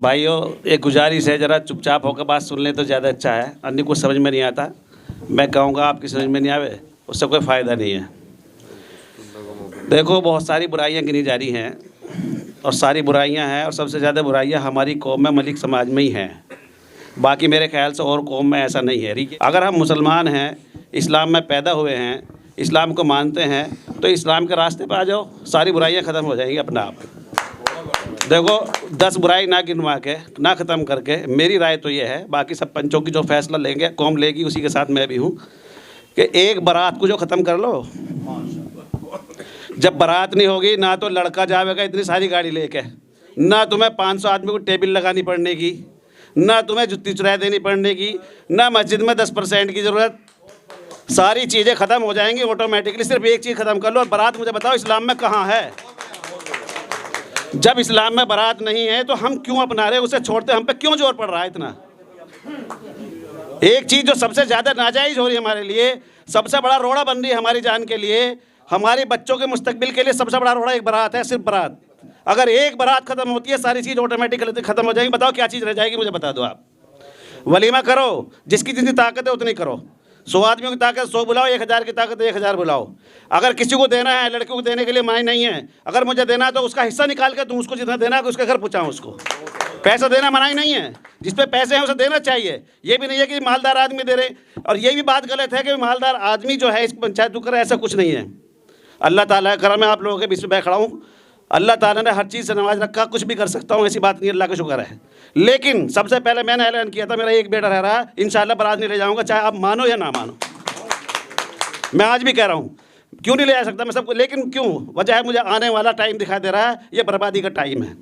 भाइयों, एक गुजारिश है, ज़रा चुपचाप होकर बात सुन लें तो ज़्यादा अच्छा है। अन्य कुछ समझ में नहीं आता, मैं कहूँगा आपकी समझ में नहीं आवे, उससे कोई फ़ायदा नहीं है। देखो, बहुत सारी बुराइयां गिनी जा रही हैं और सारी बुराइयां हैं, और सबसे ज़्यादा बुराइयां हमारी कौम में, मलिक समाज में ही हैं। बाकी मेरे ख्याल से और कौम में ऐसा नहीं है। अगर हम मुसलमान हैं, इस्लाम में पैदा हुए हैं, इस्लाम को मानते हैं, तो इस्लाम के रास्ते पर आ जाओ, सारी बुराइयाँ ख़त्म हो जाएंगी अपना आप। देखो, 10 बुराई ना गिनवा के, ना ख़त्म करके, मेरी राय तो ये है, बाकी सब पंचों की जो फैसला लेंगे, कौम लेगी, उसी के साथ मैं भी हूँ, कि एक बारात को जो ख़त्म कर लो। जब बारात नहीं होगी ना तो लड़का जाएगा इतनी सारी गाड़ी लेके, ना तुम्हें 500 आदमी को टेबल लगानी पड़ने की, ना तुम्हें जुत्ती चुराई देनी पड़ने की, ना मस्जिद में 10% की ज़रूरत। सारी चीज़ें ख़त्म हो जाएंगी ऑटोमेटिकली। सिर्फ एक चीज़ ख़त्म कर लो, और बारात मुझे बताओ इस्लाम में कहाँ है? जब इस्लाम में बारात नहीं है तो हम क्यों अपना रहे, उसे छोड़ते, हम पे क्यों जोर पड़ रहा है इतना? एक चीज़ जो सबसे ज़्यादा नाजायज़ हो रही है हमारे लिए, सबसे बड़ा रोड़ा बन रही है हमारी जान के लिए, हमारे बच्चों के मुस्तकबिल के लिए सबसे बड़ा रोड़ा एक बारात है, सिर्फ बारात। अगर एक बारात ख़त्म होती है, सारी चीज़ ऑटोमेटिकली ख़त्म हो जाएगी। बताओ क्या चीज़ रह जाएगी, मुझे बता दो आप। वलीमा करो, जिसकी जितनी ताकत है उतनी करो। 100 आदमियों की ताकत 100 बुलाओ, 1000 की ताकत 1000 बुलाओ। अगर किसी को देना है, लड़कियों को देने के लिए मनाही नहीं है। अगर मुझे देना है तो उसका हिस्सा निकाल के दूँ, उसको जितना देना है उसके घर पहुँचाऊँ उसको। पैसा देना मनाही नहीं है, जिस पे पैसे हैं उसे देना चाहिए। ये भी नहीं है कि मालदार आदमी दे रहे, और ये भी बात गलत है कि मालदार आदमी जो है इस पंचायत को करे, ऐसा कुछ नहीं है। अल्लाह ताला का करम है, आप लोगों के बीच में मैं खड़ा हूँ। अल्लाह ताला ने हर चीज़ से नवाज रखा, कुछ भी कर सकता हूँ, ऐसी बात नहीं, अल्लाह का शुक्र है। लेकिन सबसे पहले मैंने ऐलान किया था, मेरा एक बेटा रह रहा है, इंशाल्लाह बारात नहीं ले जाऊँगा, चाहे आप मानो या ना मानो। मैं आज भी कह रहा हूँ, क्यों नहीं ले जा सकता मैं सबको, लेकिन क्यों? वजह है, मुझे आने वाला टाइम दिखाई दे रहा है, ये बर्बादी का टाइम है।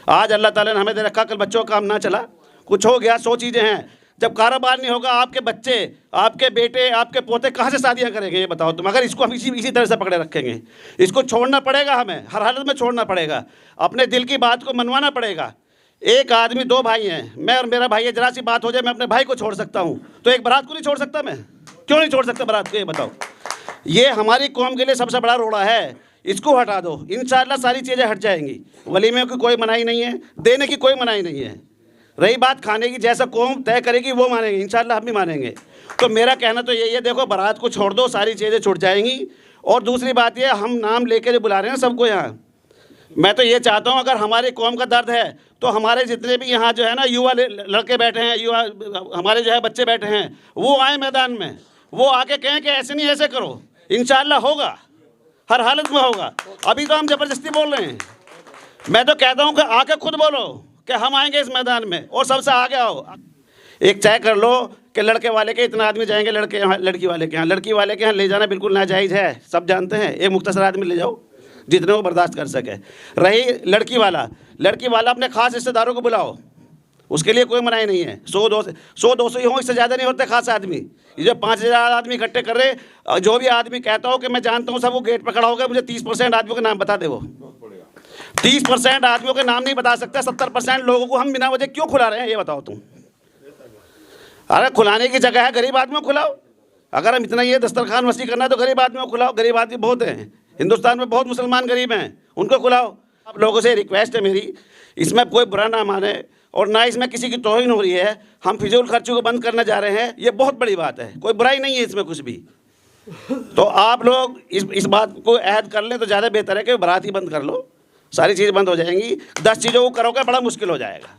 आज अल्लाह ताला ने हमें दे रखा, कल बच्चों का काम ना चला, कुछ हो गया, 100 चीज़ें हैं। जब कारोबार नहीं होगा, आपके बच्चे, आपके बेटे, आपके पोते कहाँ से शादियाँ करेंगे, ये बताओ तुम? अगर इसको हम इसी तरह से पकड़े रखेंगे, इसको छोड़ना पड़ेगा, हमें हर हालत में छोड़ना पड़ेगा, अपने दिल की बात को मनवाना पड़ेगा। एक आदमी, 2 भाई हैं, मैं और मेरा भाई है, जरा सी बात हो जाए मैं अपने भाई को छोड़ सकता हूँ, तो एक बारात को नहीं छोड़ सकता मैं? क्यों नहीं छोड़ सकता बारात को, ये बताओ? ये हमारी कौम के लिए सबसे बड़ा रोड़ा है, इसको हटा दो, इंशाअल्लाह सारी चीज़ें हट जाएंगी। वलीमे की कोई मनाही नहीं है, देने की कोई मनाही नहीं है। रही बात खाने की, जैसा कौम तय करेगी वो मानेंगे, इंशाअल्लाह हम भी मानेंगे। तो मेरा कहना तो यही है, देखो बारात को छोड़ दो, सारी चीज़ें छूट जाएंगी। और दूसरी बात ये, हम नाम लेके जो बुला रहे हैं सबको यहाँ, मैं तो ये चाहता हूँ, अगर हमारी कौम का दर्द है तो हमारे जितने भी यहाँ जो है ना युवा लड़के बैठे हैं, युवा हमारे जो है बच्चे बैठे हैं, वो आए मैदान में, वो आके कहें कि ऐसे नहीं ऐसे करो। इंशाअल्लाह होगा, हर हालत में होगा। अभी तो हम ज़बरदस्ती बोल रहे हैं, मैं तो कहता हूँ कि आके खुद बोलो कि हम आएंगे इस मैदान में, और सबसे आगे आओ। एक तय कर लो कि लड़के वाले के इतना आदमी जाएंगे, लड़के यहाँ, लड़की वाले के यहाँ। लड़की वाले के यहाँ ले जाना बिल्कुल नाजायज़ है, सब जानते हैं। एक मुख्तसर आदमी ले जाओ, जितने वो बर्दाश्त कर सके। रही लड़की वाला अपने ख़ास रिश्तेदारों को बुलाओ, उसके लिए कोई मनाही नहीं है। 100-200 ही हों, इससे ज़्यादा नहीं होते खास आदमी। ये जो 5000 आदमी इकट्ठे कर रहे, जो भी आदमी कहता हो कि मैं जानता हूँ सब, वो गेट पर खड़ा होगा, मुझे 30% आदमियों के नाम बता दे। वो 30% आदमियों के नाम नहीं बता सकता, 70% लोगों को हम बिना वजह क्यों खुला रहे हैं, ये बताओ तुम? अरे खुलाने की जगह है, गरीब आदमियों को खुलाओ। अगर हम इतना ये दस्तरखान वसी करना है तो गरीब आदमियों को खुलाओ। गरीब आदमी बहुत हैं हिंदुस्तान में, बहुत मुसलमान गरीब हैं, उनको खुलाओ। आप लोगों से रिक्वेस्ट है मेरी, इसमें कोई बुरा ना माने और ना इसमें किसी की तौहीन हो रही है। हम फिजूल खर्चों को बंद करने जा रहे हैं, ये बहुत बड़ी बात है, कोई बुराई नहीं है इसमें कुछ भी। तो आप लोग इस बात को अहद कर लें तो ज़्यादा बेहतर है कि बारात ही बंद कर लो, सारी चीज़ बंद हो जाएंगी। 10 चीज़ों को करोगे बड़ा मुश्किल हो जाएगा।